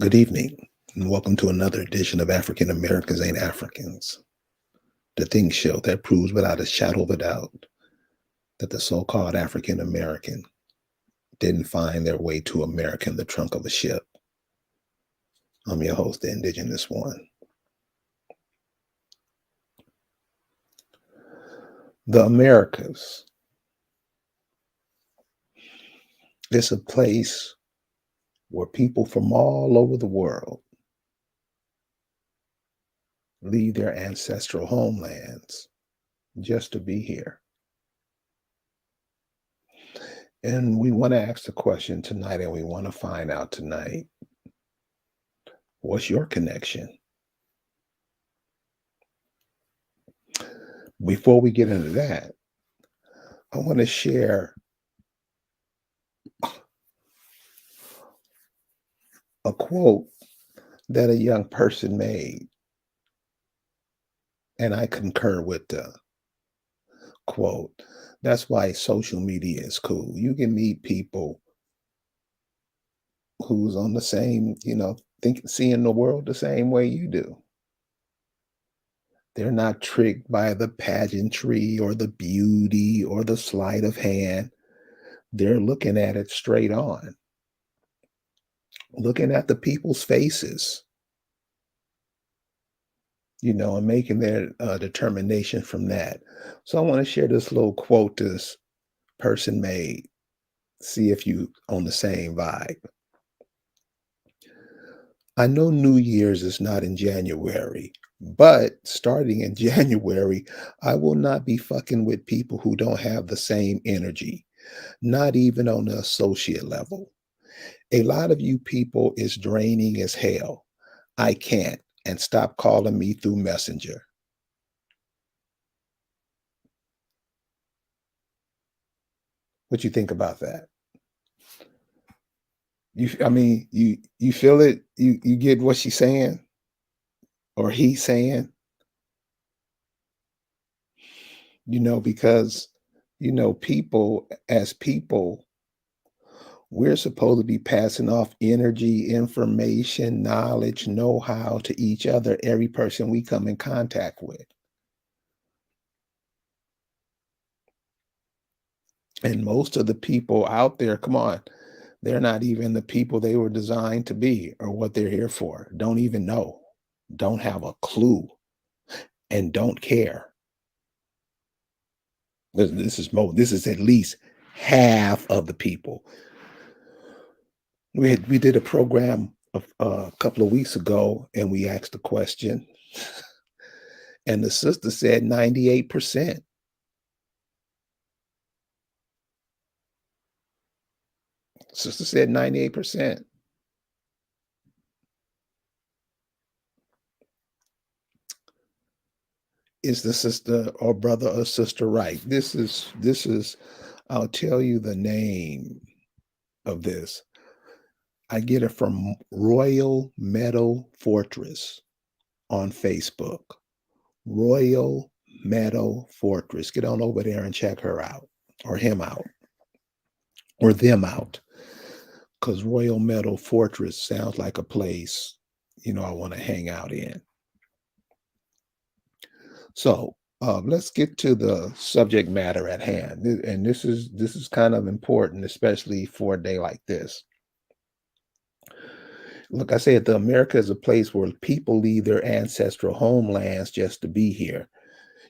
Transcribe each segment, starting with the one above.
Good evening, and welcome to another edition of African Americans Ain't Africans, the Think Show that proves without a shadow of a doubt that the so called African American didn't find their way to America in the trunk of a ship. I'm your host, the Indigenous One. The Americas is a place where people from all over the world leave their ancestral homelands just to be here. And we want to ask the question tonight, and we want to find out tonight, what's your connection? Before we get into that, I want to share a quote that a young person made, and I concur with the quote. That's why social media is cool. You can meet people who's on the same, seeing the world the same way you do. They're not tricked by the pageantry or the beauty or the sleight of hand. They're looking at it straight on, looking at the people's faces, and making their determination from that. So I want to share this little quote this person made. See if you on the same vibe. I know New Year's is not in January, but starting in January, I will not be fucking with people who don't have the same energy, not even on the associate level. A lot of you people is draining as hell. I can't, and stop calling me through Messenger. What you think about that? You feel it? You get what she's saying or he's saying? Because people as people, we're supposed to be passing off energy, information, knowledge, know-how to each other, every person we come in contact with. And most of the people out there, come on, they're not even the people they were designed to be or what they're here for. Don't even know, don't have a clue, and don't care. This is at least half of the people. We did a program a couple of weeks ago, and we asked the question, and the sister said 98%. Sister said 98%. Is the sister or brother or sister right? This is I'll tell you the name of this. I get it from Royal Meadow Fortress on Facebook. Royal Meadow Fortress. Get on over there and check her out, or him out, or them out. Because Royal Meadow Fortress sounds like a place, I want to hang out in. So let's get to the subject matter at hand. And this is kind of important, especially for a day like this. Look, I said the America is a place where people leave their ancestral homelands just to be here.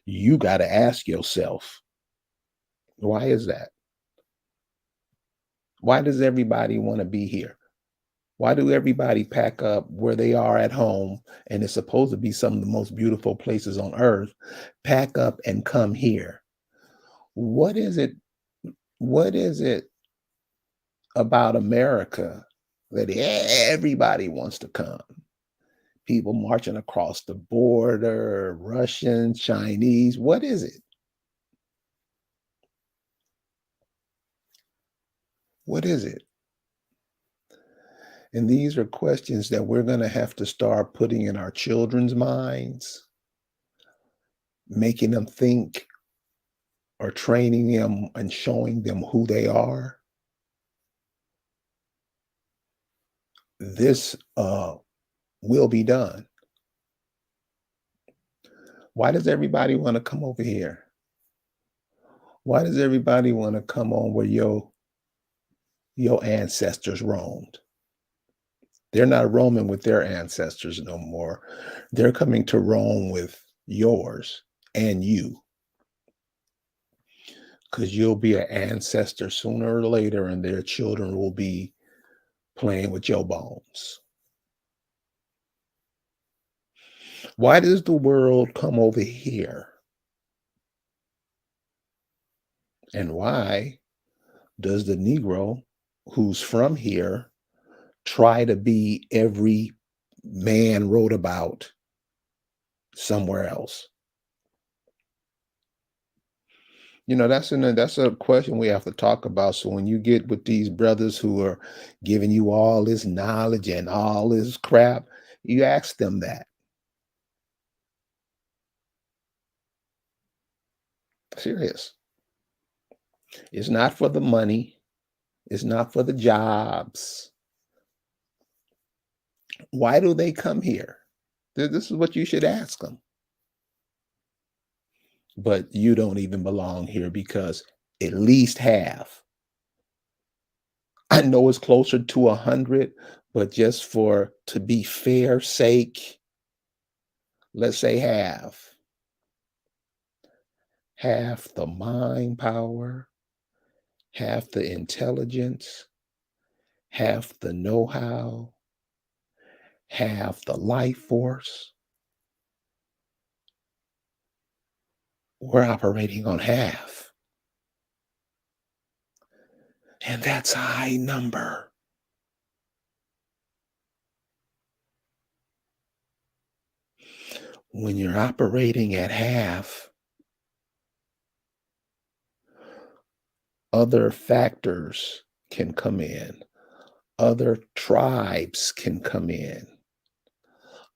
You got to ask yourself, why is that? Why does everybody want to be here? Why do everybody pack up where they are at home, and it's supposed to be some of the most beautiful places on earth, pack up and come here? What is it? What is it about America that everybody wants to come? People marching across the border, Russians, Chinese. What is it? What is it? And these are questions that we're going to have to start putting in our children's minds, making them think, or training them and showing them who they are. this will be done. Why does everybody want to come over here? Why does everybody want to come on where your ancestors roamed? They're not roaming with their ancestors no more. They're coming to roam with yours and you, because you'll be an ancestor sooner or later, and their children will be playing with your bones. Why does the world come over here? And why does the Negro who's from here try to be every man wrote about somewhere else? That's a question we have to talk about. So when you get with these brothers who are giving you all this knowledge and all this crap, you ask them that. Serious. It's not for the money. It's not for the jobs. Why do they come here? This is what you should ask them. But you don't even belong here because at least half. I know it's closer to 100, but just for to be fair sake, let's say half. Half the mind power, half the intelligence, half the know-how, half the life force. We're operating on half. And that's a high number. When you're operating at half, other factors can come in. Other tribes can come in.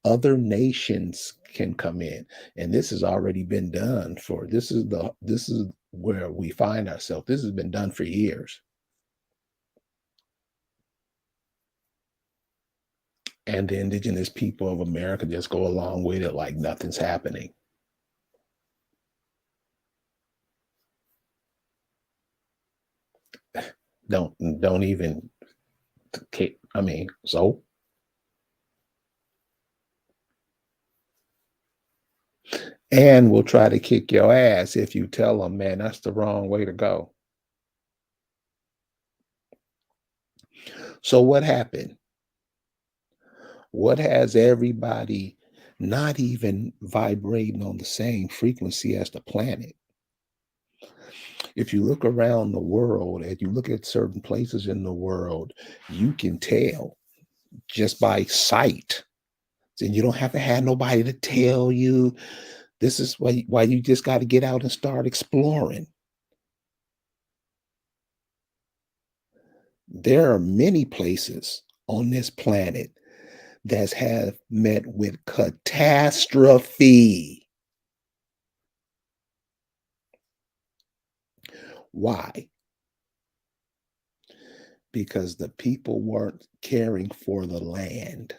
Other nations can come in. And this has already been done for this is where we find ourselves. This has been done for years. And the indigenous people of America just go along with it like nothing's happening. Don't even I mean, so, and will try to kick your ass if you tell them, man, that's the wrong way to go. So what happened? What has everybody not even vibrating on the same frequency as the planet? If you look around the world and you look at certain places in the world, you can tell just by sight. And you don't have to have nobody to tell you. This is why you just got to get out and start exploring. There are many places on this planet that have met with catastrophe. Why? Because the people weren't caring for the land.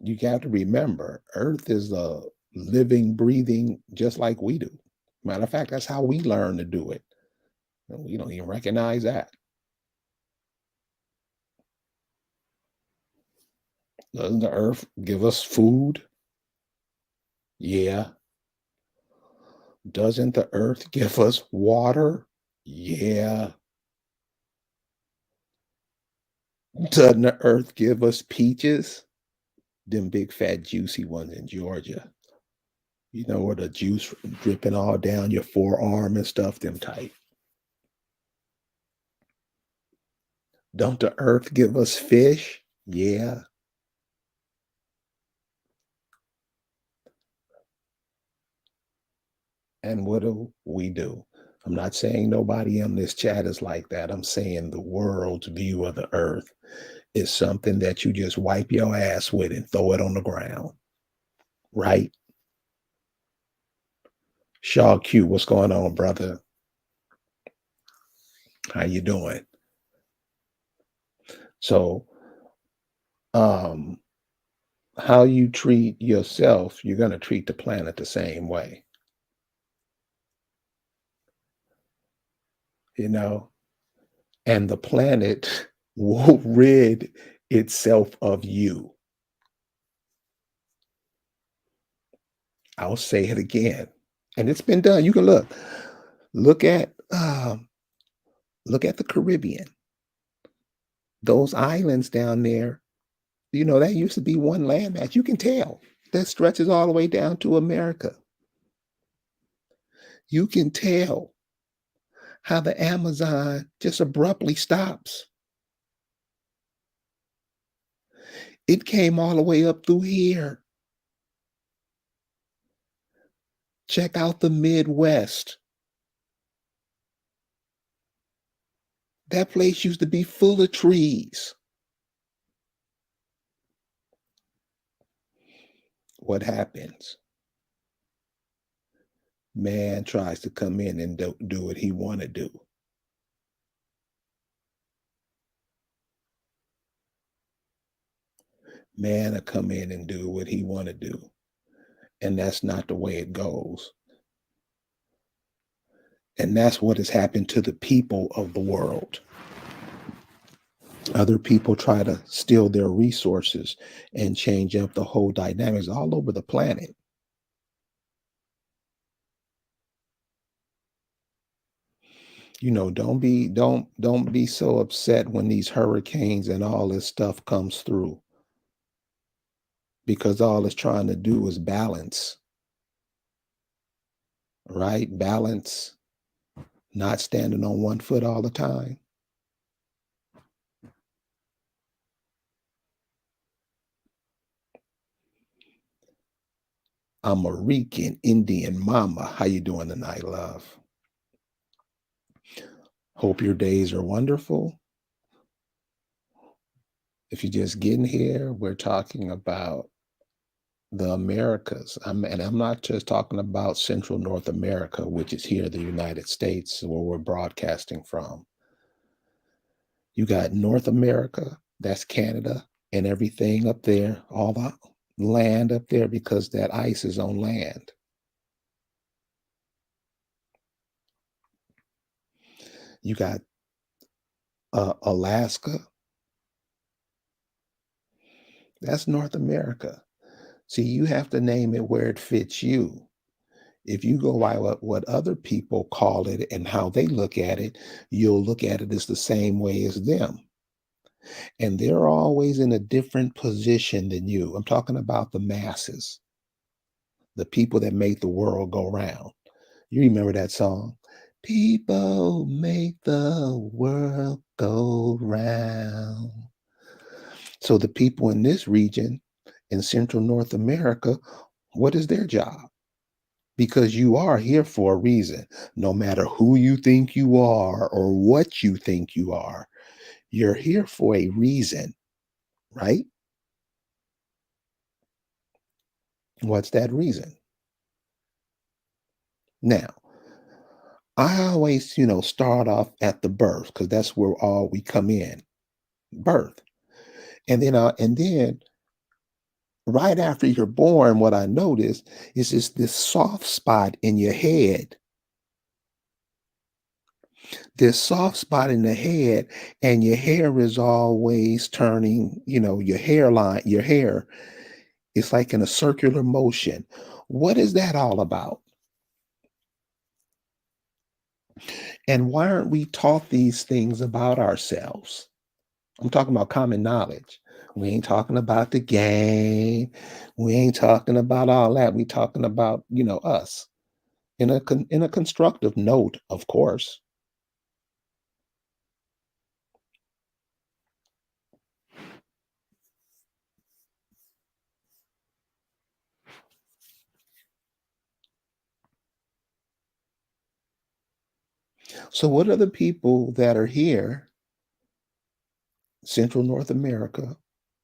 You got to remember, Earth is a living, breathing, just like we do. Matter of fact, that's how we learn to do it. And we don't even recognize that. Doesn't the Earth give us food? Yeah. Doesn't the Earth give us water? Yeah. Doesn't the Earth give us peaches? Them big, fat, juicy ones in Georgia. You know, where the juice dripping all down your forearm and stuff, them type. Don't the earth give us fish? Yeah. And what do we do? I'm not saying nobody on this chat is like that. I'm saying the world's view of the earth is something that you just wipe your ass with and throw it on the ground. Right? Shaw Q, what's going on, brother? How you doing? So, um, how you treat yourself, you're going to treat the planet the same way, you know, and the planet will rid itself of you. I'll say it again. And it's been done. You can look at look at the Caribbean. Those islands down there, that used to be one landmass. You can tell that stretches all the way down to America. You can tell how the Amazon just abruptly stops. It came all the way up through here. Check out the Midwest. That place used to be full of trees. What happens? Man tries to come in and do what he want to do. Man will come in and do what he want to do. And that's not the way it goes. And that's what has happened to the people of the world. Other people try to steal their resources and change up the whole dynamics all over the planet. Don't be so upset when these hurricanes and all this stuff comes through, because all it's trying to do is balance, right? Balance, not standing on one foot all the time. I'm a Rican Indian mama. How you doing tonight, love? Hope your days are wonderful. If you're just getting here, we're talking about the Americas. And I'm not just talking about Central North America, which is here, the United States, where we're broadcasting from. You got North America, that's Canada and everything up there, all the land up there, because that ice is on land. You got Alaska, that's North America. See, you have to name it where it fits you. If you go by what other people call it and how they look at it, you'll look at it as the same way as them. And they're always in a different position than you. I'm talking about the masses, the people that make the world go round. You remember that song? People make the world go round. So the people in this region, in Central North America, what is their job? Because you are here for a reason. No matter who you think you are or what you think you are, you're here for a reason, right? What's that reason? Now, I always, start off at the birth, because that's where all we come in, birth. And then right after you're born, what I notice is this soft spot in your head, this soft spot in the head, and your hair is always turning, your hairline, your hair is like in a circular motion. What is that all about? And why aren't we taught these things about ourselves? I'm talking about common knowledge. We ain't talking about the game. We ain't talking about all that. We talking about, us in a constructive note, of course. So what are the people that are here, Central North America?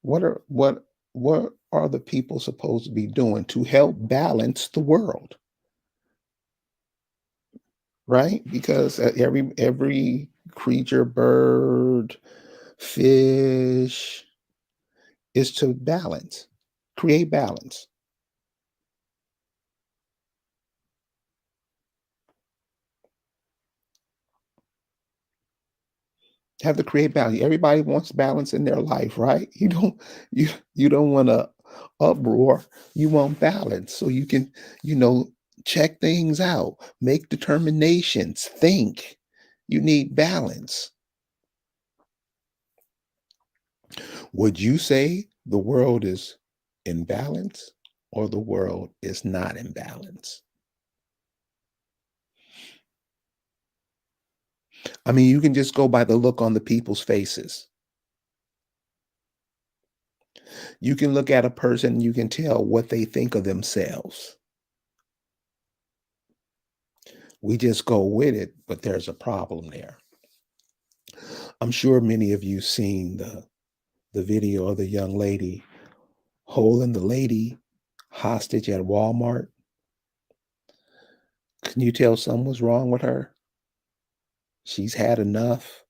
What are the people supposed to be doing to help balance the world, right? Because every creature, bird, fish, is to balance, create balance. Have to create balance. Everybody wants balance in their life, right? You don't want to uproar. You want balance so you can, you know, check things out, make determinations, think. You need balance. Would you say the world is in balance or the world is not in balance? I mean, you can just go by the look on the people's faces. You can look at a person, you can tell what they think of themselves. We just go with it, but there's a problem there. I'm sure many of you seen the video of the young lady holding the lady hostage at Walmart. Can you tell something was wrong with her? She's had enough.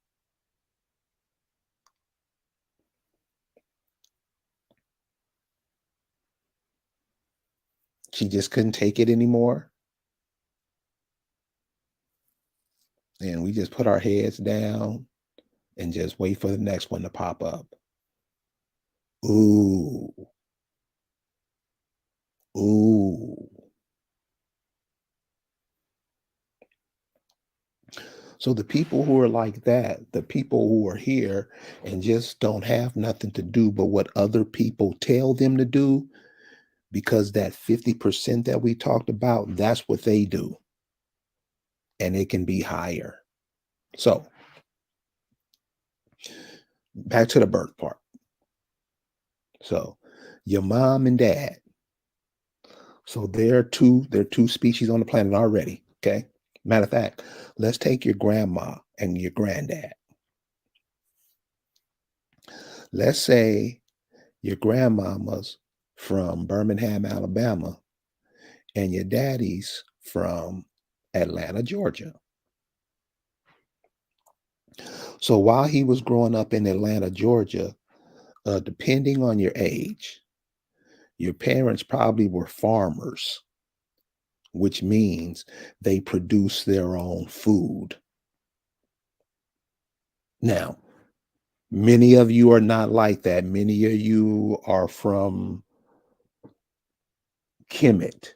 She just couldn't take it anymore. And we just put our heads down and just wait for the next one to pop up. Ooh, ooh. So the people who are like that, the people who are here and just don't have nothing to do but what other people tell them to do, because that 50% that we talked about, that's what they do. And it can be higher. So back to the birth part. So your mom and dad. So there are two species on the planet already. Okay. Matter of fact, let's take your grandma and your granddad. Let's say your grandmama's from Birmingham, Alabama, and your daddy's from Atlanta, Georgia. So while he was growing up in Atlanta, Georgia, depending on your age, your parents probably were farmers, which means they produce their own food. Now, many of you are not like that. Many of you are from Kemet.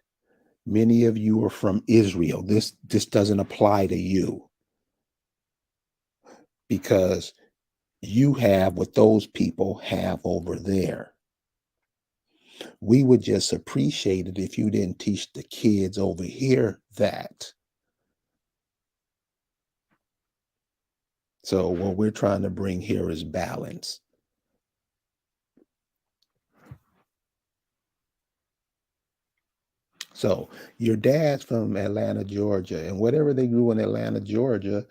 Many of you are from Israel. This doesn't apply to you because you have what those people have over there. We would just appreciate it if you didn't teach the kids over here that. So what we're trying to bring here is balance. So your dad's from Atlanta, Georgia, and whatever they grew in Atlanta, Georgia,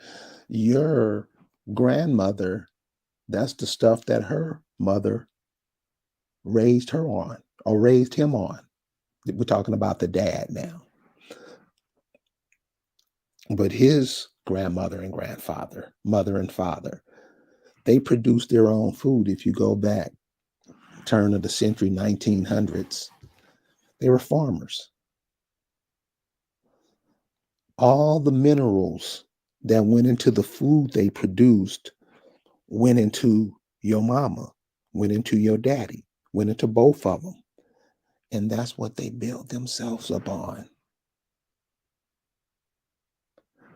your grandmother, that's the stuff that her mother raised her on or raised him on. We're talking about the dad now. But his grandmother and grandfather, mother and father, they produced their own food. If you go back, turn of the century, 1900s, they were farmers. All the minerals that went into the food they produced went into your mama, went into your daddy, went into both of them. And that's what they built themselves up on.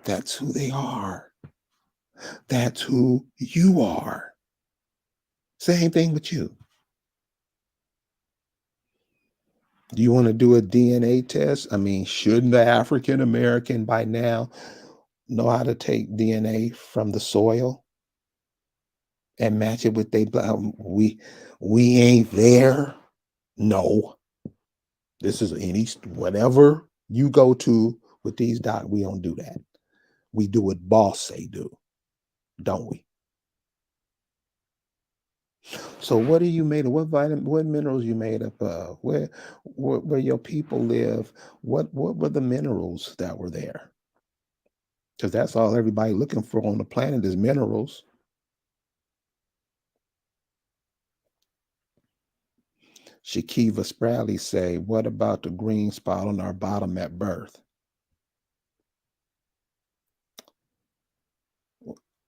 That's who they are. That's who you are. Same thing with you. Do you want to do a DNA test? I mean, shouldn't the African American by now know how to take DNA from the soil and match it with their blood? We ain't there. No, this is any whatever you go to with these doc. We don't do that. We do what boss say do, don't we? So what are you made of? What vitamin? What minerals you made up of? Where your people live? What were the minerals that were there? Because that's all everybody looking for on the planet is minerals. Shakiva Spradley say, what about the green spot on our bottom at birth?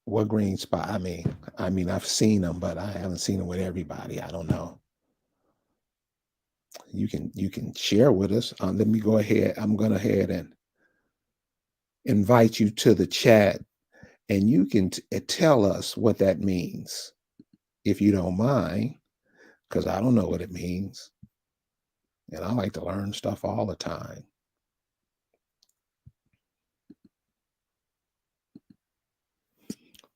What green spot? I mean, I've seen them, but I haven't seen them with everybody. I don't know. You can share with us. Let me go ahead. I'm going ahead and invite you to the chat, and you can tell us what that means, if you don't mind, because I don't know what it means, and I like to learn stuff all the time.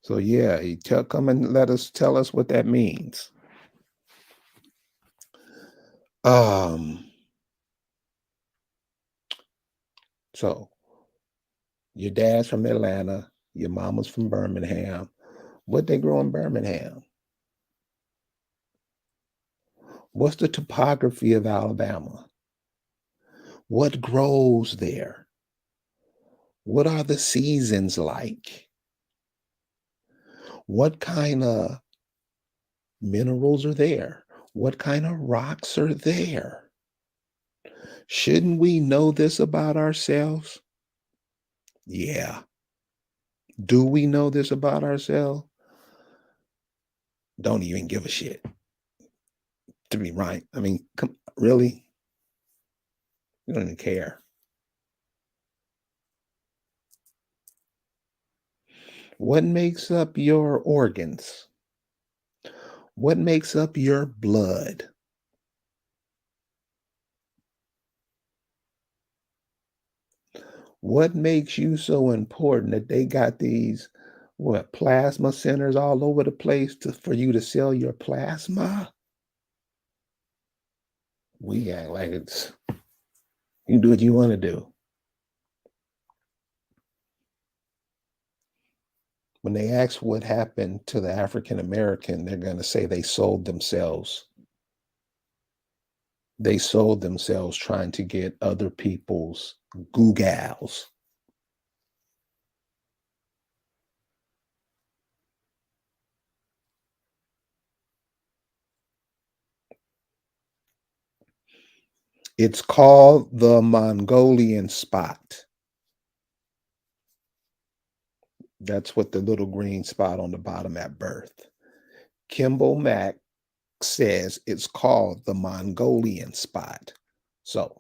So yeah, come and tell us what that means. Um, so your dad's from Atlanta, your mama's from Birmingham. What they grow in Birmingham? What's the topography of Alabama? What grows there? What are the seasons like? What kind of minerals are there? What kind of rocks are there? Shouldn't we know this about ourselves? Yeah. Do we know this about ourselves? Don't even give a shit, to be right. I mean, really? You don't even care. What makes up your organs? What makes up your blood? What makes you so important that they got these plasma centers all over the place for you to sell your plasma? We act like you do what you want to do. When they ask what happened to the African American, they're going to say they sold themselves. They sold themselves trying to get other people's googals. It's called the Mongolian spot. That's what the little green spot on the bottom at birth. Kimball Mack says it's called the Mongolian spot. So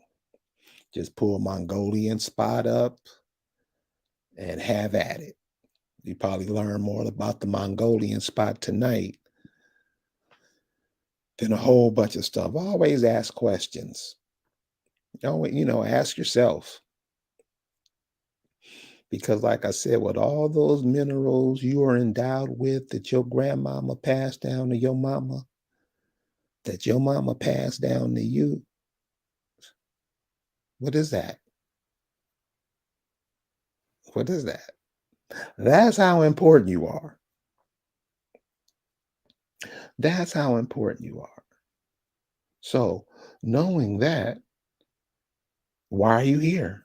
just pull Mongolian spot up and have at it. You probably learn more about the Mongolian spot tonight than a whole bunch of stuff. Always ask questions. Always, ask yourself. Because, like I said, with all those minerals you are endowed with that your grandmama passed down to your mama, that your mama passed down to you, what is that? What is that? That's how important you are. That's how important you are. So, knowing that, why are you here?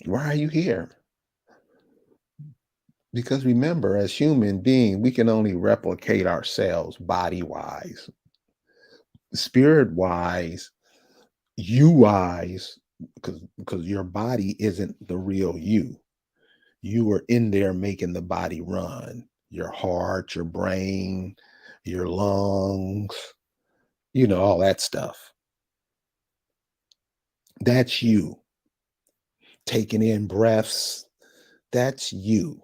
Why are you here? Because remember, as human beings, we can only replicate ourselves body wise, spirit wise, you wise, because your body isn't the real you. You are in there making the body run. Your heart, your brain, your lungs, all that stuff. That's you. Taking in breaths, that's you.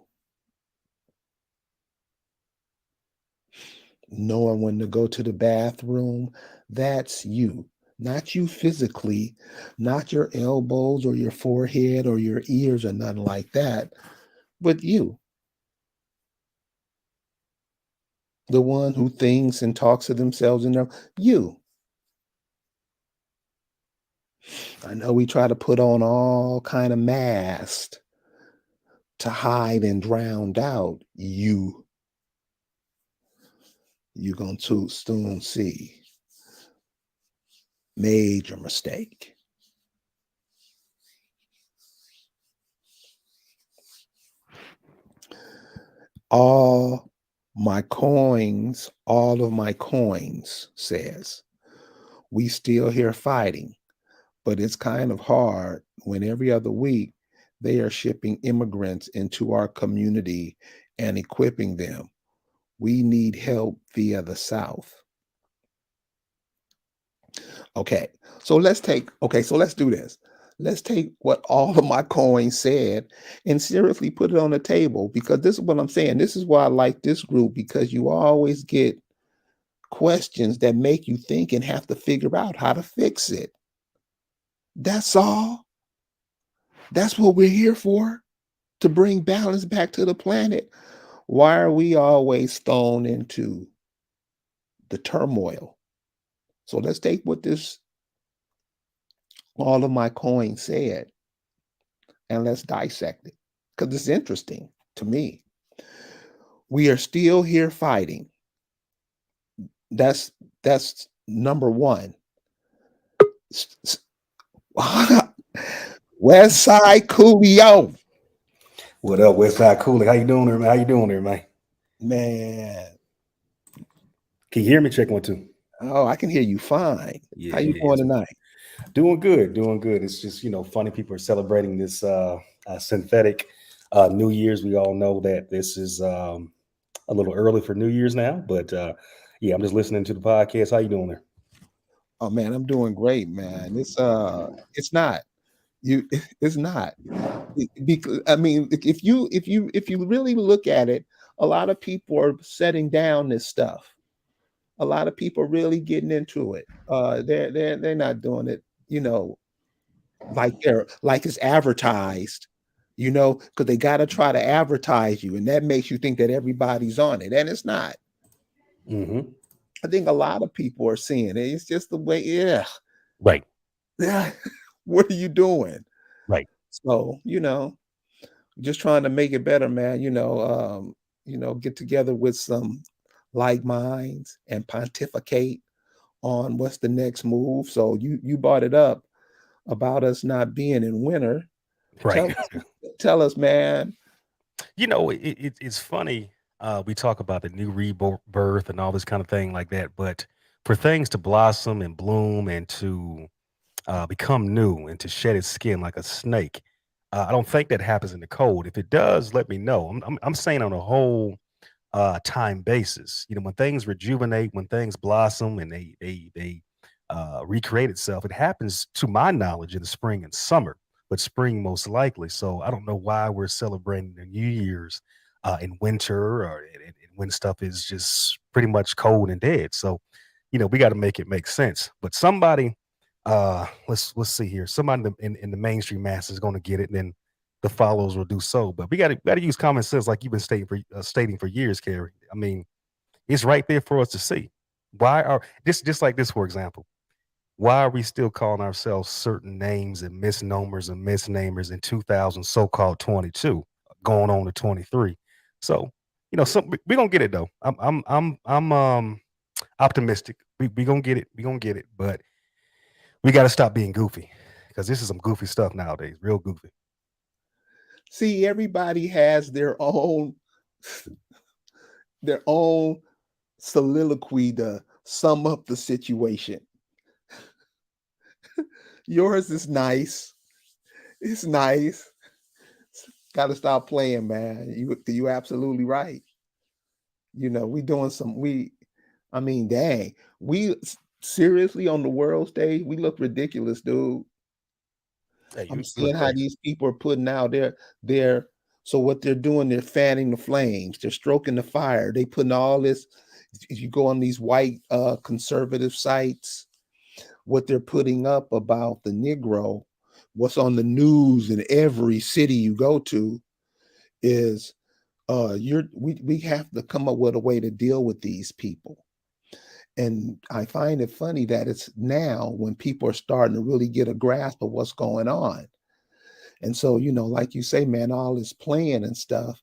Knowing when to go to the bathroom, that's you. Not you physically, not your elbows or your forehead or your ears or nothing like that, but you, the one who thinks and talks to themselves in their you. I know we try to put on all kind of masks to hide and drown out you. You're going to soon see. Major mistake. All My coins, all of my coins says, we still here fighting, but it's kind of hard when every other week they are shipping immigrants into our community and equipping them. We need help via the South. Okay. So let's do this. Let's take what all of my coins said and seriously put it on the table, because this is what I'm saying. This is why I like this group, because you always get questions that make you think and have to figure out how to fix it. That's all. That's what we're here for, to bring balance back to the planet. Why are we always thrown into the turmoil? So let's take what this all of my coins said and let's dissect it, because it's interesting to me. We are still here fighting. That's number one. West Side Coolio, What up, Westside Cooling? How you doing there, man? How you doing there, man? man. Can you hear me? Check one, two. Oh, I can hear you fine. How you doing Yes, tonight? doing good, doing good. It's just funny people are celebrating this synthetic New Year's. We all know that this is a little early for New Year's now, but yeah, I'm just listening to the podcast. How you doing there? Oh man, I'm doing great, man. It's not you. It's not. Because I mean, if you really look at it, a lot of people are setting down this stuff. A lot of people really getting into it. They're not doing it, like it's advertised, because they got to try to advertise you, and that makes you think that everybody's on it, and it's not. Hmm. I think a lot of people are seeing it. It's just the way, yeah, Right, yeah. What are you doing? right, So, just trying to make it better, man. Get together with some like minds and pontificate on what's the next move. So you brought it up about us not being in winter. right. Tell us, man. It's funny. We talk about the new rebirth and all this kind of thing like that, but for things to blossom and bloom and to become new and to shed its skin like a snake. I don't think that happens in the cold. If it does, let me know. I'm saying on a whole time basis. When things rejuvenate, when things blossom, and they recreate itself, it happens to my knowledge in the spring and summer, but spring most likely. So I don't know why we're celebrating the New Year's in winter or when stuff is just pretty much cold and dead. So we got to make it make sense. But somebody, let's see here, somebody in the mainstream mass is going to get it, and then the follows will do so. But we got to use common sense, like you've been stating for years, Carrie. I mean, it's right there for us to see. Why are this just like this, for example? Why are we still calling ourselves certain names and misnomers and misnamers in 2000 so-called 22, going on to 23? So, we're gonna get it though. I'm optimistic. We gonna get it. We gonna get it. But we got to stop being goofy because this is some goofy stuff nowadays. Real goofy. See, everybody has their own soliloquy to sum up the situation. Yours is nice. It's nice. Got to stop playing, man. You absolutely right. We doing some we I mean, dang. Seriously, on the world stage, we look ridiculous, dude. Hey, I'm you look seeing how crazy. these people are putting out their so what they're doing, they're fanning the flames, they're stroking the fire, they putting all this. If you go on these white conservative sites, what they're putting up about the Negro, what's on the news in every city you go to is we have to come up with a way to deal with these people. And I find it funny that it's now when people are starting to really get a grasp of what's going on. And so, like you say, man, all this playing and stuff.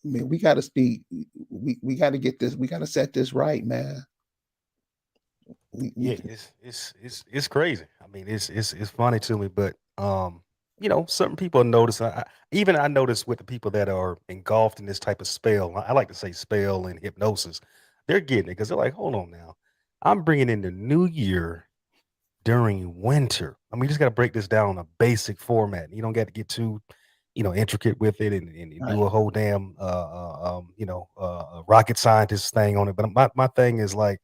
I mean, we got to speak. We got to get this. We got to set this right, man. We Yeah, it's crazy. I mean, it's funny to me, but certain people notice. Even I notice with the people that are engulfed in this type of spell. I like to say spell and hypnosis. They're getting it because they're like, hold on now, I'm bringing in the new year during winter. I mean, you just got to break this down on a basic format. You don't got to get too, intricate with it and do Right. a whole damn, rocket scientist thing on it. But my thing is like,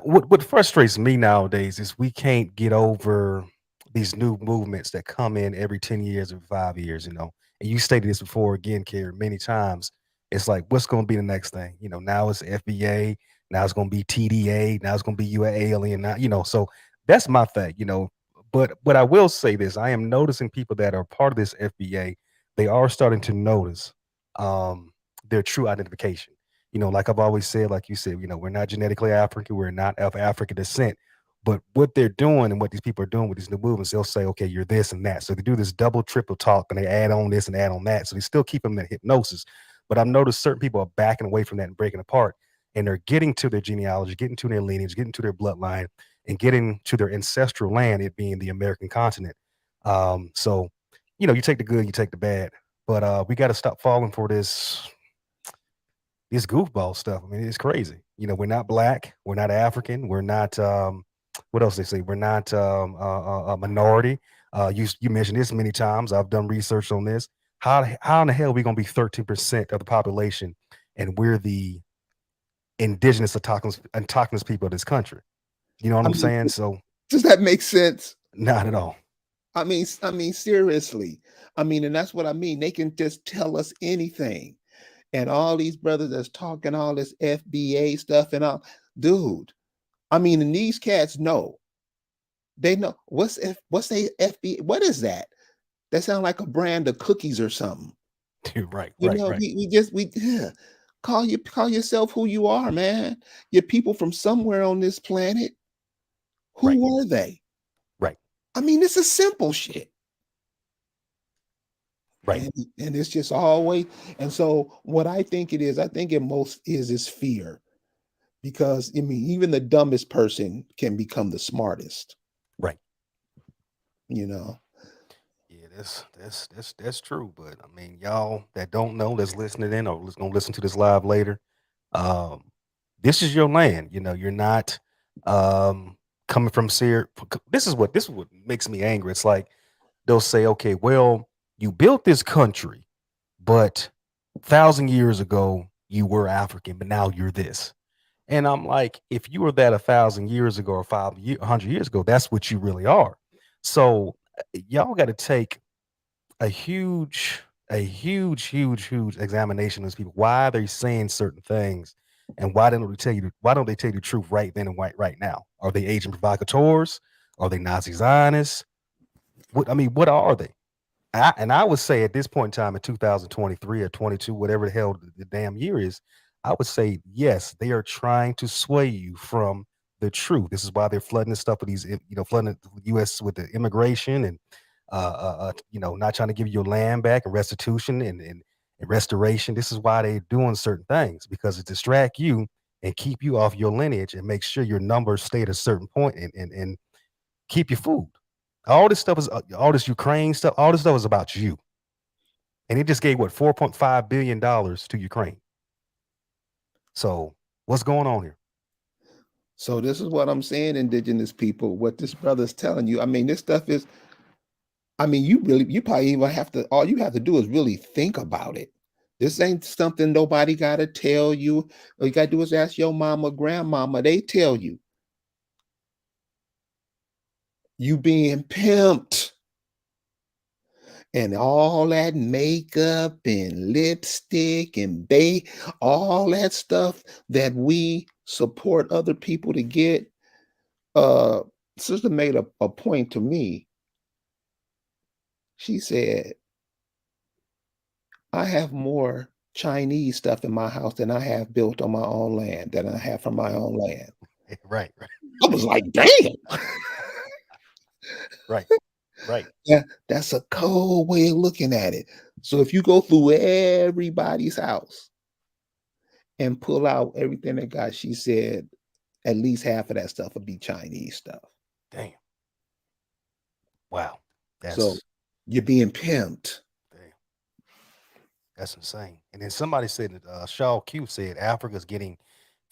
what frustrates me nowadays is we can't get over these new movements that come in every 10 years or 5 years, And you stated this before again, Carrie, many times. It's like, what's going to be the next thing? Now it's FBA, now it's going to be TDA, now it's going to be you an alien. Now, so that's my thing, But I will say this: I am noticing people that are part of this FBA, they are starting to notice um, their true identification. Like I've always said, like you said, we're not genetically African, we're not of African descent. But what they're doing and what these people are doing with these new movements, they'll say, okay, you're this and that. So they do this double, triple talk and they add on this and add on that. So they still keep them in hypnosis. But I've noticed certain people are backing away from that and breaking apart. And they're getting to their genealogy, getting to their lineage, getting to their bloodline, and getting to their ancestral land, it being the American continent. So, you take the good, you take the bad. But we got to stop falling for this goofball stuff. I mean, it's crazy. We're not black, we're not African, we're not what else they say? We're not a minority. You mentioned this many times. I've done research on this. How in the hell are we gonna be 13% of the population and we're the indigenous autochthonous people of this country? You know what I I'm mean, saying? So does that make sense? not at all. I mean, seriously. I mean, and that's what I mean. They can just tell us anything. And all these brothers that's talking all this FBA stuff and all, dude. I mean, and these cats know. They know what's a FBA? What is that? That sound like a brand of cookies or something. Right, You right, know, right, we yeah. Call yourself who you are, man. You're people from somewhere on this planet. right, Who were they? right, I mean, this is simple shit. right, And and it's just always, and so what I think it is, I think it most is fear. Because I mean, even the dumbest person can become the smartest, right. you know. Yeah, that's true. But I mean, y'all that don't know, that's listening in or gonna listen to this live later, um, this is your land. You're not coming from Syria. This is what makes me angry. It's like they'll say, okay, well, you built this country, but 1,000 years ago you were African, but now you're this. And I'm like, if you were that 1,000 years ago or 500 years ago, that's what you really are. So y'all got to take a huge, huge examination of these people. Why are they saying certain things, and why don't they tell you the truth right then and right now? Are they agent provocateurs? Are they Nazi Zionists? What are they? And I would say at this point in time in 2023 or 22, whatever the hell the damn year is, I would say yes, they are trying to sway you from the truth. This is why they're flooding this stuff with flooding the U.S. with the immigration and not trying to give you your land back and restitution and restoration. This is why they're doing certain things because it distract you and keep you off your lineage and make sure your numbers stay at a certain point and keep your food. All this stuff is all this Ukraine stuff. All this stuff is about you, and it just gave what $4.5 billion to Ukraine. So what's going on here? So this is what I'm saying, indigenous people. What this brother's telling you. I mean, this stuff is. I mean, you probably even have to. All you have to do is really think about it. This ain't something nobody got to tell you. All you got to do is ask your mama, grandmama. They tell you. You being pimped. And all that makeup and lipstick and all that stuff that we support other people to get. Uh, Sister made a point to me. She said, I have more Chinese stuff in my house than I have built on my own land, than I have from my own land. Right, right, I was like, damn. right, right, Yeah, that's a cold way of looking at it. So if you go through everybody's house and pull out everything they got, she said at least half of that stuff would be Chinese stuff. damn, Wow. So That's you're being pimped. dang, that's insane. And then somebody said that Shaw Q said Africa's getting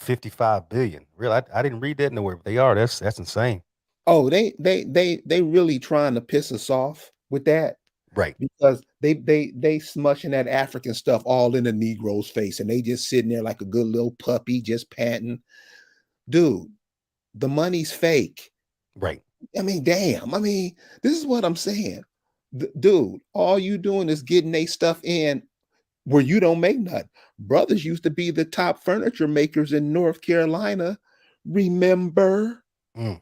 55 billion. Really, I didn't read that nowhere, but they are. That's insane. Oh, they really trying to piss us off with that Right. because they smushing that African stuff all in the Negro's face, and they just sitting there like a good little puppy, just panting. Dude, the money's fake. Right. I mean, damn. I mean, this is what I'm saying. Dude, all you doing is getting they stuff in where you don't make nothing. Brothers used to be the top furniture makers in North Carolina. Remember? Mm,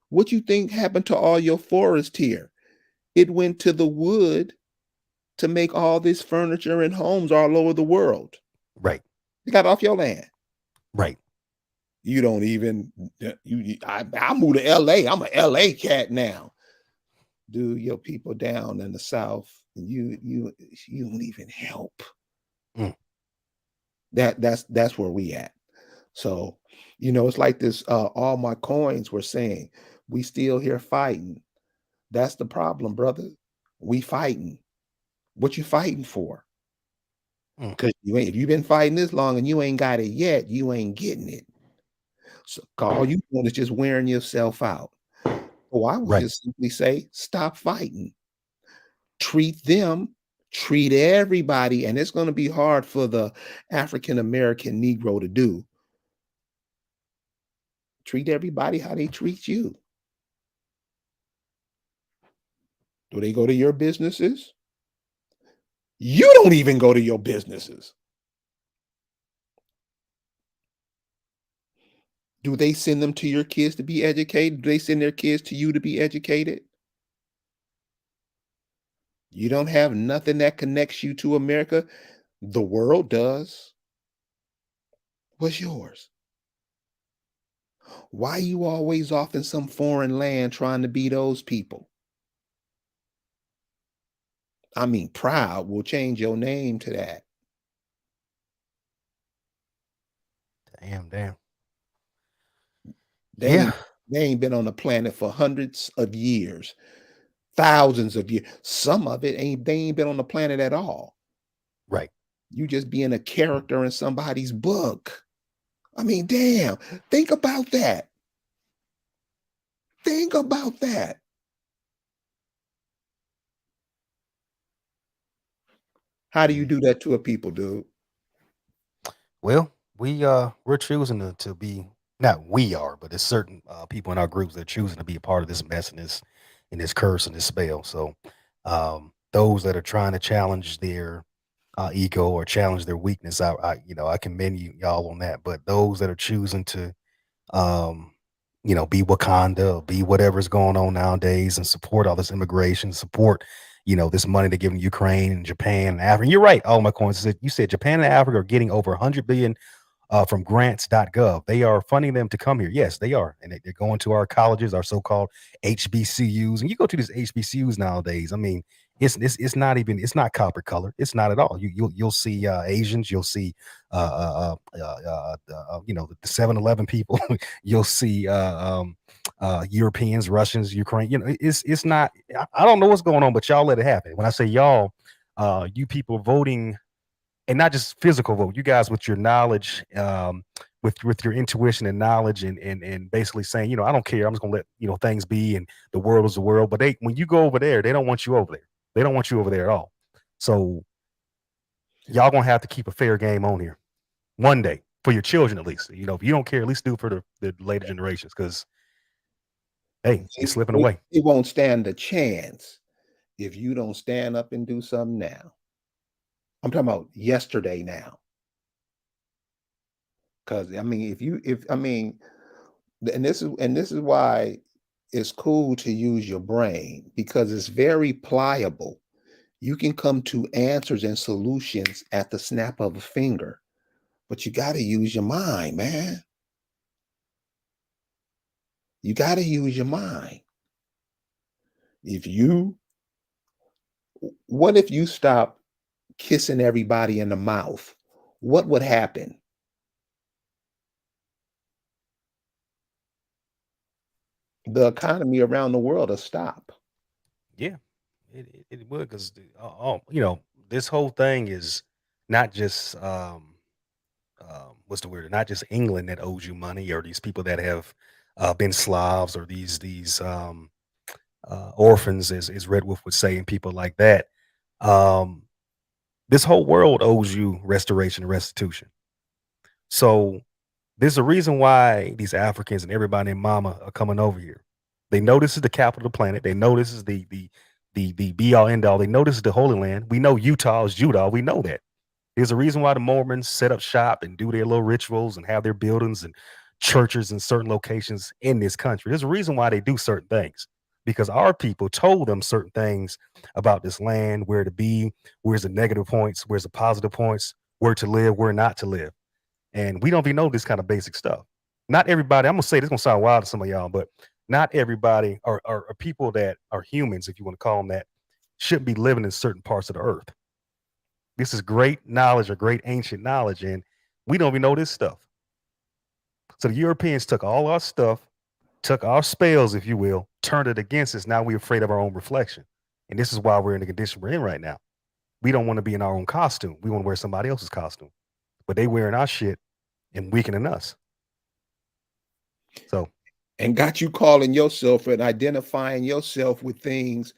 What you think happened to all your forest here? It went to the wood to make all this furniture and homes all over the world. right. You got off your land. Right. You don't even I moved to LA. I'm a LA cat now. Dude, your people down in the South, and you don't even help. Mm, That's where we at. So, it's like this, all my coins were saying, we still here fighting. That's the problem, brother. We fighting. What you fighting for? mm, Because you ain't if you've been fighting this long and you ain't got it yet, you ain't getting it. So all you doing is just wearing yourself out. So I would right. just simply say, stop fighting. Treat them, treat everybody, and it's going to be hard for the African American Negro to do. Treat everybody how they treat you. Do they go to your businesses? You don't even go to your businesses. Do they send them to your kids to be educated? Do they send their kids to you to be educated? You don't have nothing that connects you to America. The world does. What's yours? Why you always off in some foreign land trying to be those people? I mean, proud will change your name to that. Damn. Damn. They Yeah. ain't they ain't been on the planet for hundreds of years, thousands of years. Some of it ain't they ain't been on the planet at all. Right. You just being a character in somebody's book. I mean, damn, think about that. Think about that. How do you Mm. do that to a people, dude? Well, we're choosing to be not we are, but there's certain people in our groups that are choosing to be a part of this mess and this curse and this spell. So those that are trying to challenge their ego or challenge their weakness, I commend y'all on that. But those that are choosing to um, be Wakanda, or be whatever's going on nowadays, and support all this immigration, support, this money they're giving Ukraine and Japan and Africa. You're right. All my coins said you said Japan and Africa are getting over 100 billion from grants.gov. They are funding them to come here. Yes, they are. And they're going to our colleges, our so-called HBCUs. And you go to these HBCUs nowadays. I mean, it's not even it's not copper color. It's not at all. You'll see Asians. You'll see the 7-Eleven people. You'll see Europeans, Russians, Ukraine. It's not. I don't know what's going on, but y'all let it happen. When I say y'all, you people voting and not just physical vote. You guys with your knowledge, with your intuition and knowledge, and basically saying, I don't care. I'm just gonna let things be, and the world is the world. But when you go over there, they don't want you over there. They don't want you over there at all. So y'all gonna have to keep a fair game on here one day for your children at least. If you don't care, at least do it for the later generations because hey, you're slipping away. They won't stand a chance if you don't stand up and do something now. I'm talking about yesterday now. Because I mean, if I mean, and this is why it's cool to use your brain because it's very pliable. You can come to answers and solutions at the snap of a finger, but you got to use your mind, man. You got to use your mind. If you, what if you stop kissing everybody in the mouth? What would happen? the economy around the world will stop. Yeah, it would because this whole thing is not just what's the word? Not just England that owes you money, or these people that have been Slavs, or these orphans, as Red Wolf would say, and people like that. Um, this whole world owes you restoration and restitution. So there's a reason why these Africans and everybody and mama are coming over here. They know this is the capital of the planet. They know this is the be all end all. They know this is the Holy Land. We know Utah is Judah. We know that. There's a reason why the Mormons set up shop and do their little rituals and have their buildings and churches in certain locations in this country. There's a reason why they do certain things, because our people told them certain things about this land, where to be, where's the negative points, where's the positive points, where to live, where not to live. And we don't even know this kind of basic stuff. Not everybody, I'm gonna say this gonna sound wild to some of y'all, but not everybody are people that are humans, if you want to call them that, shouldn't be living in certain parts of the earth. This is great knowledge or great ancient knowledge, and we don't even know this stuff. So the Europeans took all our stuff, took our spells, if you will, turned it against us. Now we're afraid of our own reflection. And this is why we're in the condition we're in right now. We don't want to be in our own costume. We want to wear somebody else's costume. But they wearing our shit and weakening us. So And got you calling yourself and identifying yourself with things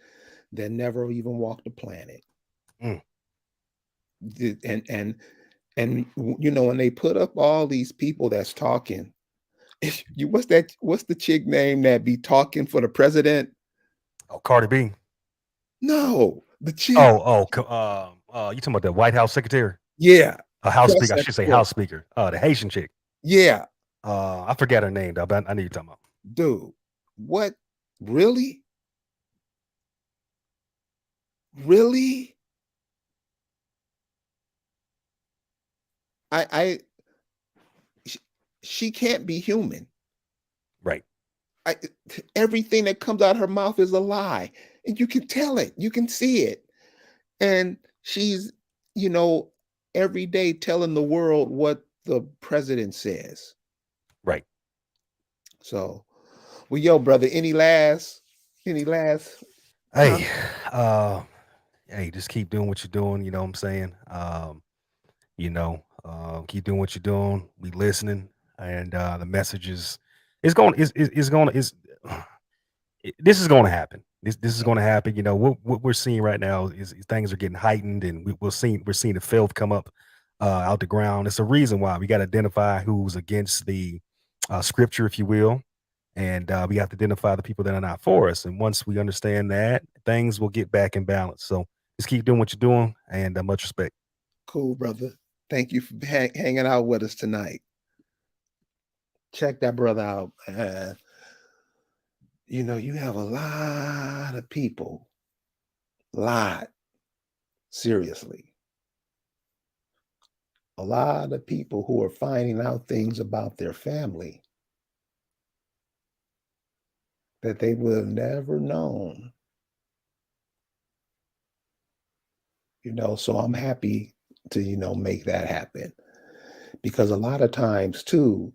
that never even walked the planet. mm, And when they put up all these people that's talking, you what's the chick name that be talking for the president? oh, Cardi B. No, the chick. You talking about the White House secretary? Yeah. A House Press speaker. I should say secretary. House speaker. The Haitian chick. Yeah, I forgot her name though, but I know you're talking about. dude. What? Really? Really? I sh- she can't be human. Right. I Everything that comes out her mouth is a lie. And you can tell it. You can see it. And she's, you know, every day telling the world what the president says. Right. So, well, yo, brother, any last Hey, comment? uh, hey, just keep doing what you're doing. You know what I'm saying? Keep doing what you're doing. We listening, and the message is going is going is this is going to happen. This is going to happen. You know what we're seeing right now is things are getting heightened, and we're seeing the filth come up out the ground. It's a reason why we got to identify who's against the scripture, if you will, and we have to identify the people that are not for us. And once we understand that, things will get back in balance. So just keep doing what you're doing, and much respect. Cool, brother. Thank you for hanging out with us tonight. Check that brother out. You have a lot of people, lot, seriously, a lot of people who are finding out things about their family that they would have never known. So I'm happy to make that happen, because a lot of times too,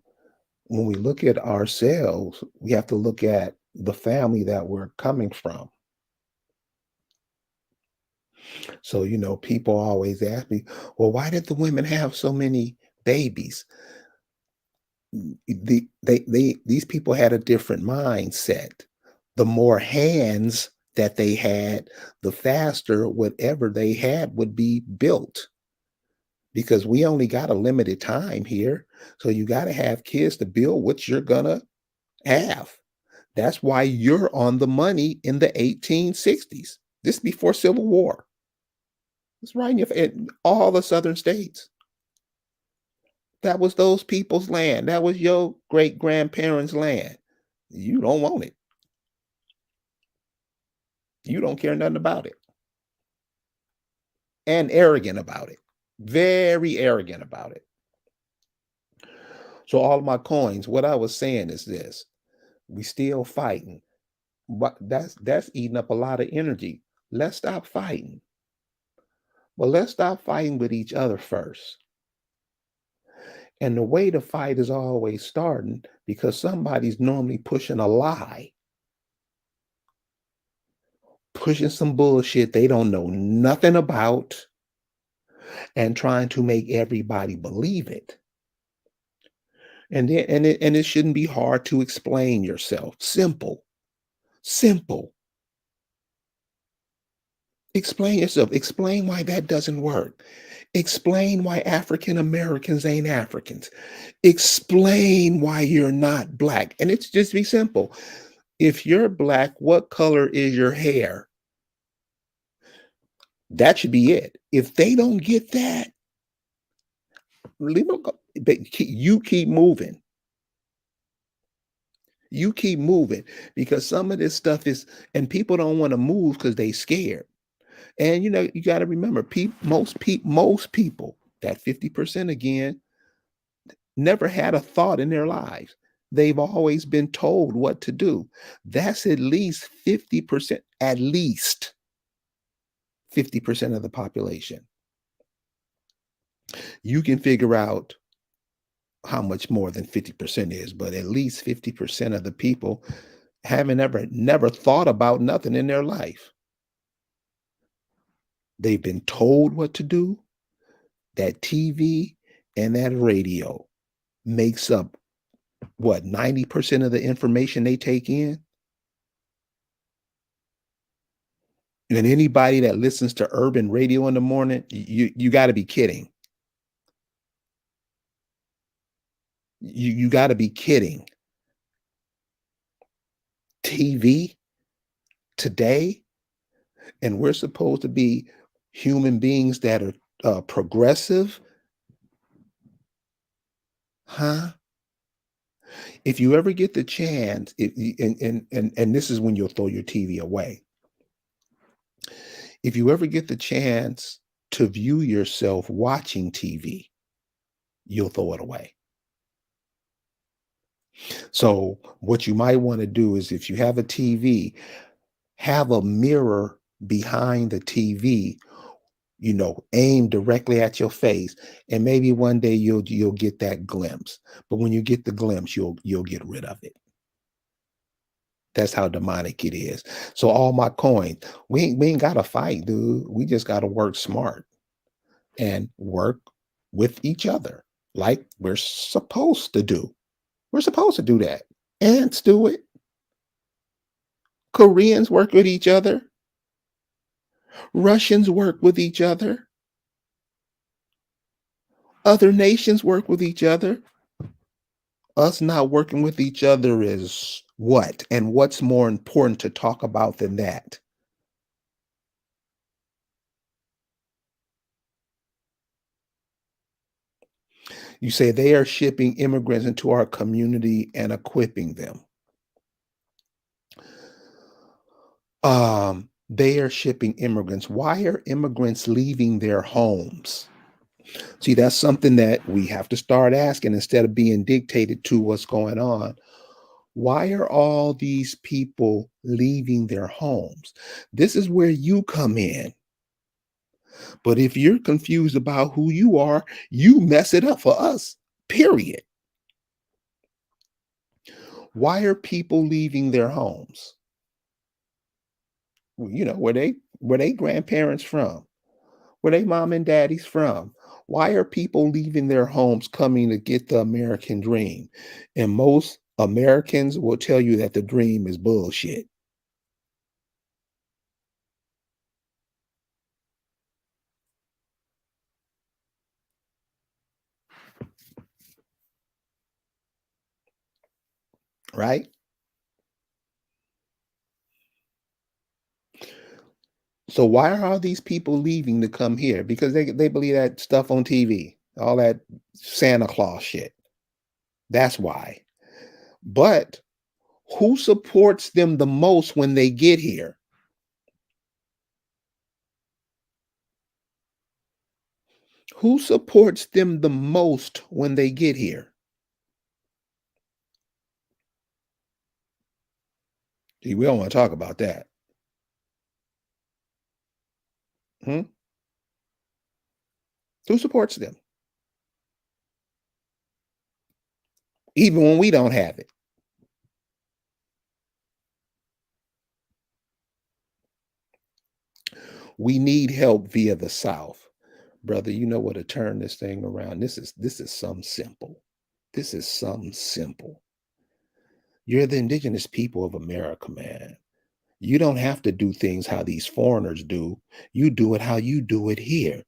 when we look at ourselves, we have to look at the family that we're coming from. So people always ask me, well, why did the women have so many babies? These people had a different mindset. The more hands that they had, the faster whatever they had would be built, because we only got a limited time here. So you got to have kids to build what you're gonna have. That's why you're on the money in the 1860s. This before Civil War. It's right in all the southern states. That was those people's land. That was your great grandparents' land. You don't want it. You don't care nothing about it. And arrogant about it. Very arrogant about it. So all of my coins, what I was saying is this: we still fighting, but that's eating up a lot of energy. Let's stop fighting. But let's stop fighting with each other first. And the way to fight is always starting because somebody's normally pushing a lie. pushing some bullshit they don't know nothing about and trying to make everybody believe it. And it shouldn't be hard to explain yourself. Simple. Simple. Explain yourself. Explain why that doesn't work. Explain why African Americans ain't Africans. Explain why you're not black. And it's just be simple. If you're black, what color is your hair? That should be it. If they don't get that, leave them go. But you keep moving. You keep moving because some of this stuff is, and people don't want to move because they scared. And you got to remember, most people, that 50% again, never had a thought in their lives. They've always been told what to do. That's at least 50%, at least 50% of the population. You can figure out how much more than 50% is, but at least 50% of the people haven't ever never thought about nothing in their life. They've been told what to do. That TV and that radio makes up what, 90% of the information they take in? And anybody that listens to urban radio in the morning, you got to be kidding. You got to be kidding. TV today, and we're supposed to be human beings that are progressive, huh? If you ever get the chance, and this is when you'll throw your TV away. If you ever get the chance to view yourself watching TV, you'll throw it away. So, what you might want to do is if you have a TV, have a mirror behind the TV, aimed directly at your face, and maybe one day you'll get that glimpse. But when you get the glimpse, you'll get rid of it. That's how demonic it is. So all my coins, we ain't gotta fight, dude. We just gotta work smart and work with each other like we're supposed to do. We're supposed to do that. Ants do it. Koreans work with each other. Russians work with each other. Other nations work with each other. Us not working with each other is what? And what's more important to talk about than that? You say they are shipping immigrants into our community and equipping them. They are shipping immigrants. Why are immigrants leaving their homes? See, that's something that we have to start asking instead of being dictated to what's going on. Why are all these people leaving their homes? This is where you come in. But if you're confused about who you are, you mess it up for us, period. Why are people leaving their homes? Well, where they grandparents from? Where they mom and daddies from? Why are people leaving their homes coming to get the American dream? And most Americans will tell you that the dream is bullshit. Right? So why are all these people leaving to come here? Because they believe that stuff on TV, all that Santa Claus shit. That's why. But who supports them the most when they get here? Who supports them the most when they get here? See, we don't want to talk about that. Hmm? Who supports them? Even when we don't have it. We need help via the South. Brother, you know what to turn this thing around. This is some simple. This is some simple. You're the indigenous people of America, man. You don't have to do things how these foreigners do. You do it how you do it here.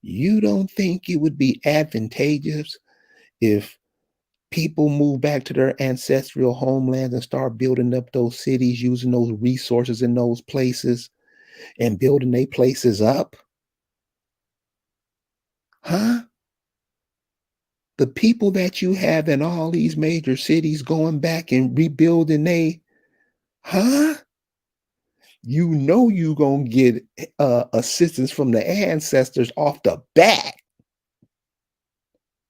You don't think it would be advantageous if people move back to their ancestral homelands and start building up those cities using those resources in those places and building their places up? Huh? The people that you have in all these major cities going back and rebuilding huh? You know you gonna get assistance from the ancestors off the bat.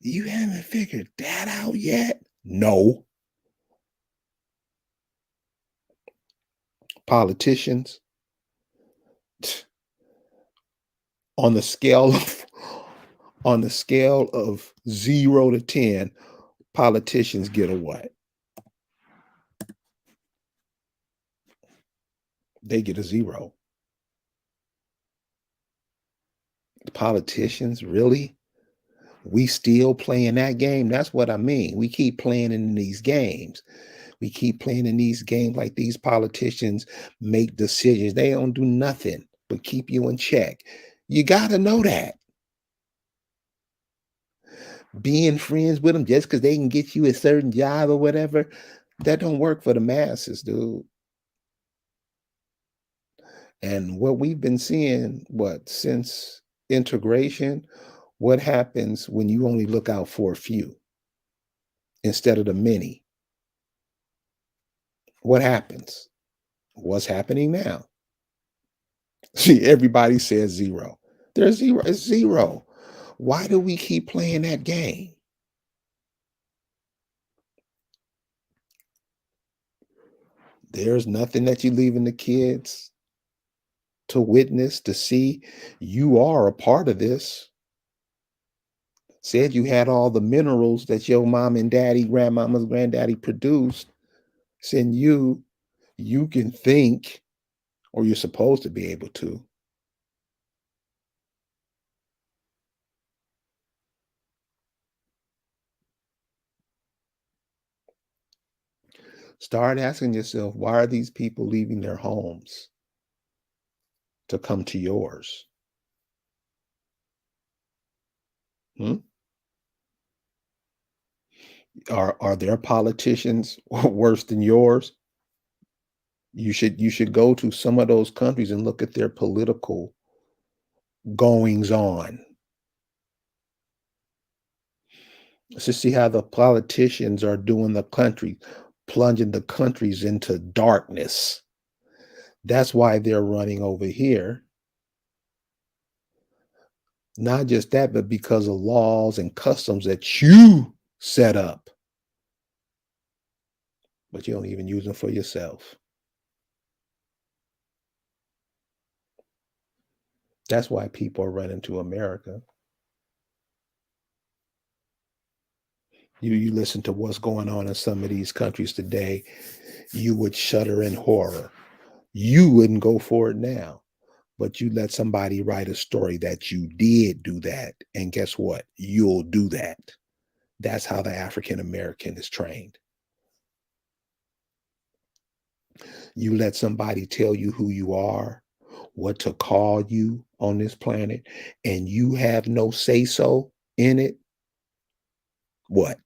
You haven't figured that out yet? No. Politicians, on the scale of on the scale of 0 to 10, politicians get a what? They get a 0. Politicians, really? We still playing that game? That's what I mean. We keep playing in these games. We keep playing in these games like these politicians make decisions. They don't do nothing but keep you in check. You got to know that. Being friends with them just because they can get you a certain job or whatever, that don't work for the masses, dude. And what we've been seeing, what, since integration, what happens when you only look out for a few instead of the many? What happens? What's happening now? See, everybody says 0. There's 0. It's 0. Why do we keep playing that game? There's nothing that you leaving the kids to witness, to see. You are a part of this. Said you had all the minerals that your mom and daddy, grandmama's granddaddy produced. Saying you can think, or you're supposed to be able to. Start asking yourself, why are these people leaving their homes to come to yours? Hmm? Are their politicians worse than yours? You should go to some of those countries and look at their political goings on. To see how the politicians are doing the country, plunging the countries into darkness. That's why they're running over here. Not just that, but because of laws and customs that you set up, but you don't even use them for yourself. That's why people are running to America. You listen to what's going on in some of these countries today, you would shudder in horror. You wouldn't go for it now, but you let somebody write a story that you did do that, and guess what? You'll do that. That's how the African American is trained. You let somebody tell you who you are, what to call you on this planet, and you have no say so in it. What?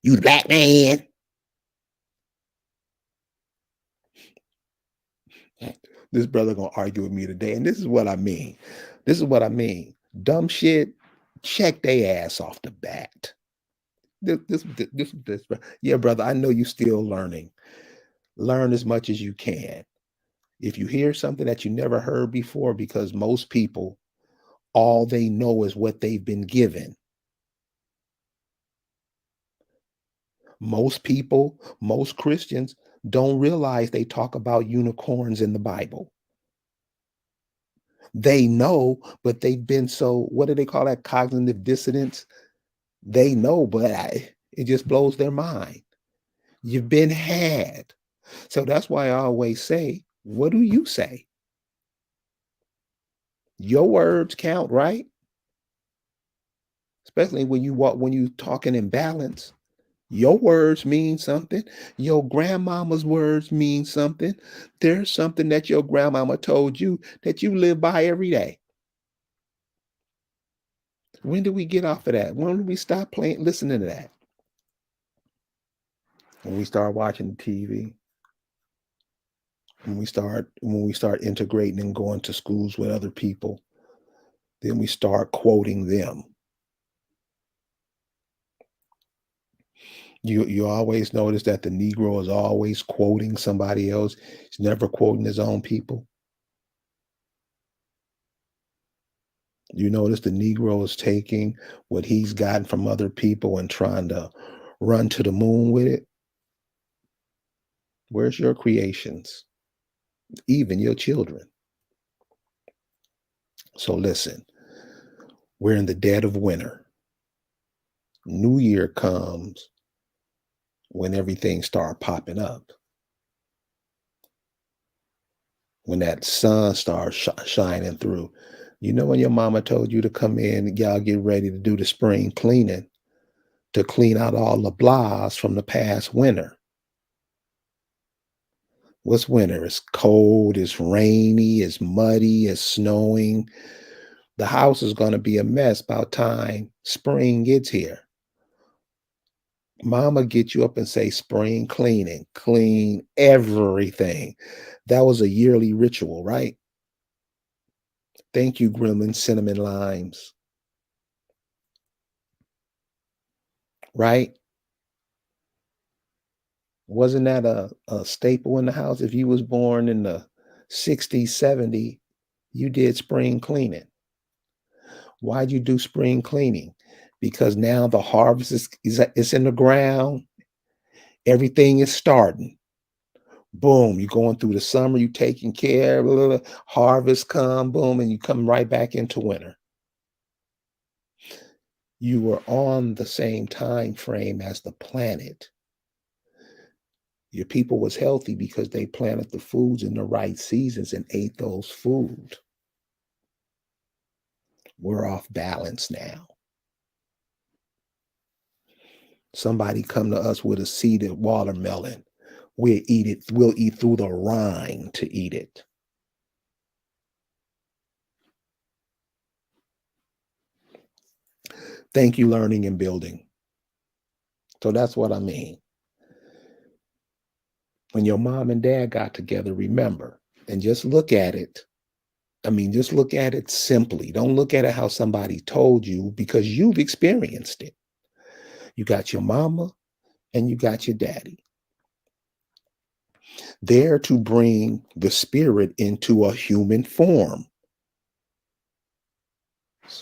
You black man. This brother gonna argue with me today, and this is what I mean. This is what I mean. Dumb shit. Check they ass off the bat. This. Yeah, brother. I know you still learning. Learn as much as you can. If you hear something that you never heard before, because most people, all they know is what they've been given. Most people, most Christians don't realize they talk about unicorns in the Bible. They know, but they've been so, what do they call that? Cognitive dissonance. They know, but it just blows their mind. You've been had. So that's why I always say, what do you say? Your words count, right? Especially when you walk when you talking in balance. Your words mean something. Your grandmama's words mean something. There's something that your grandmama told you that you live by every day. When did we get off of that? When did we stop playing listening to that? When we start watching TV, when we start integrating and going to schools with other people, then we start quoting them. You always notice that the Negro is always quoting somebody else. He's never quoting his own people. You notice the Negro is taking what he's gotten from other people and trying to run to the moon with it. Where's your creations? Even your children. So listen, we're in the dead of winter. New Year comes when everything start popping up. When that sun starts shining through. You know when your mama told you to come in, y'all get ready to do the spring cleaning to clean out all the blahs from the past winter. What's winter? It's cold, it's rainy, it's muddy, it's snowing. The house is going to be a mess by the time spring gets here. Mama get you up and say spring cleaning, clean everything. That was a yearly ritual, right? Thank you, Gremlin Cinnamon Limes, right? Wasn't that a staple in the house? If you was born in the 60s, 70s, you did spring cleaning. Why'd you do spring cleaning? Because now the harvest is in the ground. Everything is starting. Boom, you're going through the summer, you taking care, blah, blah, blah, harvest come, boom, and you come right back into winter. You were on the same time frame as the planet. Your people was healthy because they planted the foods in the right seasons and ate those foods. We're off balance now. Somebody come to us with a seeded watermelon. We'll eat it. We'll eat through the rind to eat it. Thank you, learning and building. So that's what I mean. When your mom and dad got together, remember, and just look at it. I mean, just look at it simply. Don't look at it how somebody told you because you've experienced it. You got your mama and you got your daddy there to bring the spirit into a human form.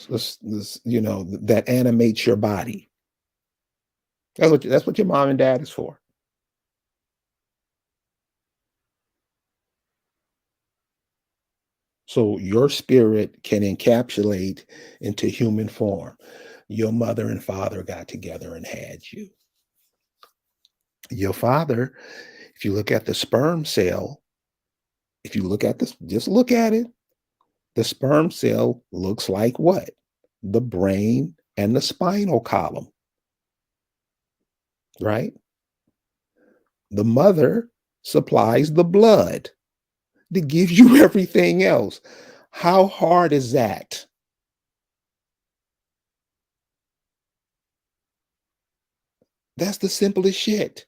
That animates your body. That's what your mom and dad is for. So your spirit can encapsulate into human form. Your mother and father got together and had you. Your father, if you look at the sperm cell, if you look at this, just look at it. The sperm cell looks like what? The brain and the spinal column, right? The mother supplies the blood to give you everything else. How hard is that? That's the simplest shit.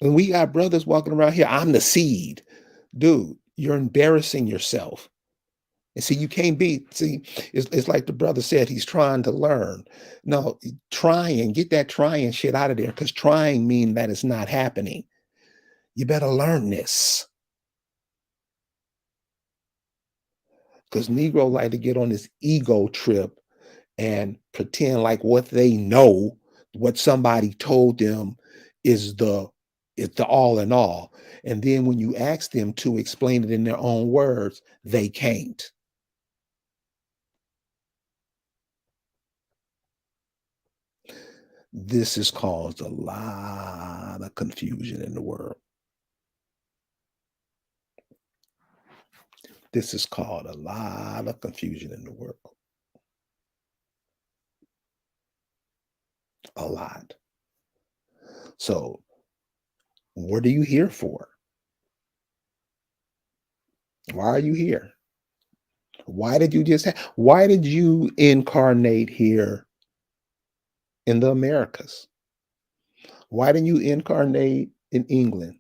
And we got brothers walking around here. I'm the seed. Dude, you're embarrassing yourself. And see, you can't be, see, it's like the brother said, he's trying to learn. No, trying, get that trying shit out of there because trying means that it's not happening. You better learn this. Because Negro like to get on this ego trip and pretend like what they know, what somebody told them is the all in all. And then when you ask them to explain it in their own words, they can't. This has caused a lot of confusion in the world. This has caused a lot of confusion in the world. A lot. So, what are you here for? Why are you here? Why did you incarnate here in the Americas? Why didn't you incarnate in England?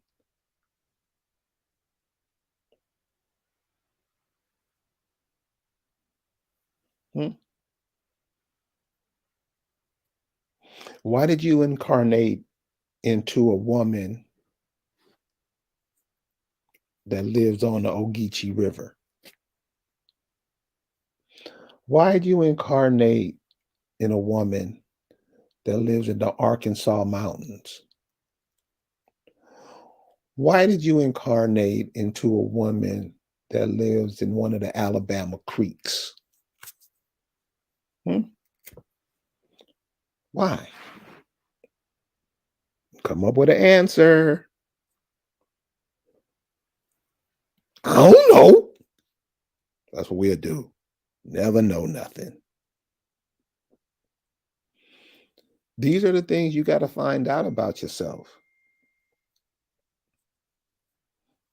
Hmm? Why did you incarnate into a woman that lives on the Ogeechee River? Why did you incarnate in a woman that lives in the Arkansas mountains? Why did you incarnate into a woman that lives in one of the Alabama creeks? Hmm? Why? Come up with an answer. I don't know. That's what we'll do. Never know nothing. These are the things you got to find out about yourself.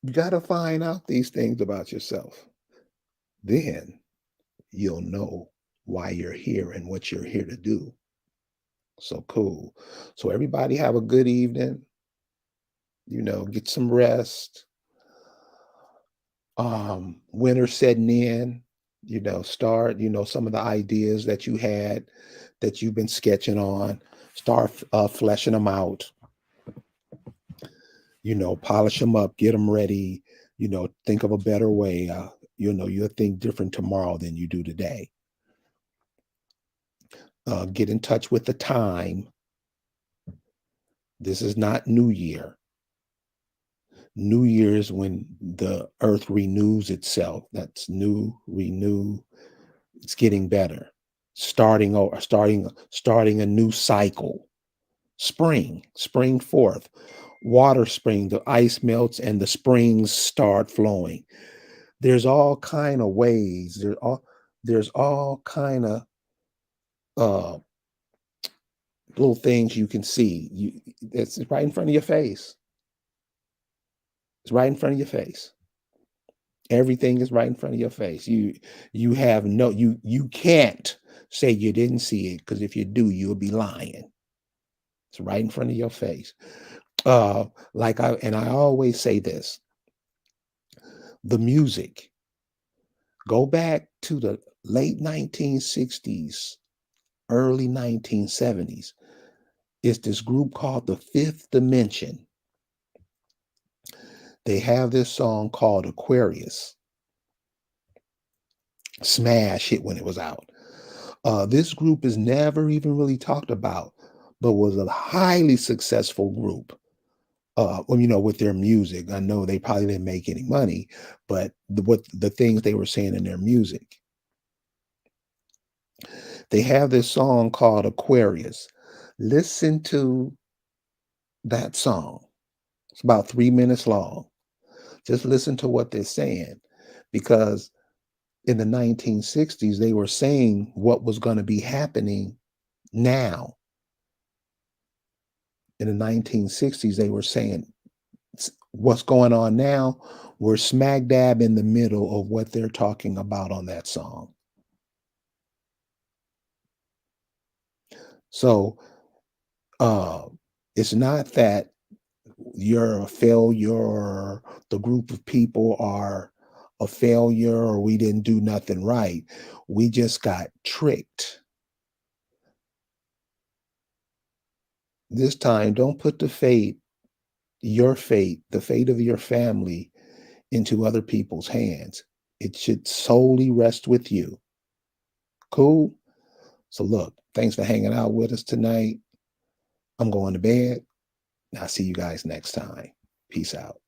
You got to find out these things about yourself. Then you'll know why you're here and what you're here to do. So cool. So everybody have a good evening. Get some rest. Winter setting in. Start, some of the ideas that you had that you've been sketching on, start fleshing them out, polish them up, get them ready, think of a better way. You'll think different tomorrow than you do today. Get in touch with the time. This is not New Year. New Year is when the earth renews itself. That's new, renew. It's getting better. Starting a new cycle. Spring forth. Water spring, the ice melts and the springs start flowing. There's all kind of ways. There's all kind of uh little things you can see. It's right in front of your face. It's right in front of your face. Everything is right in front of your face. You have no you can't say you didn't see it, because if you do, you'll be lying. It's right in front of your face. I always say this: the music. Go back to the late 1960s, early 1970s. It's this group called the Fifth Dimension. They have this song called Aquarius. Smash hit when it was out. This group is never even really talked about, but was a highly successful group. With their music, I know they probably didn't make any money, but what the things they were saying in their music. They have this song called Aquarius. Listen to that song. It's about 3 minutes long. Just listen to what they're saying, because in the 1960s, they were saying what was going to be happening now. In the 1960s, they were saying what's going on now. We're smack dab in the middle of what they're talking about on that song. So uh, it's not that you're a failure, or the group of people are a failure, or we didn't do nothing right. We just got tricked. This time, don't put your fate, the fate of your family, into other people's hands. It should solely rest with you. Cool? So, look, thanks for hanging out with us tonight. I'm going to bed. I'll see you guys next time. Peace out.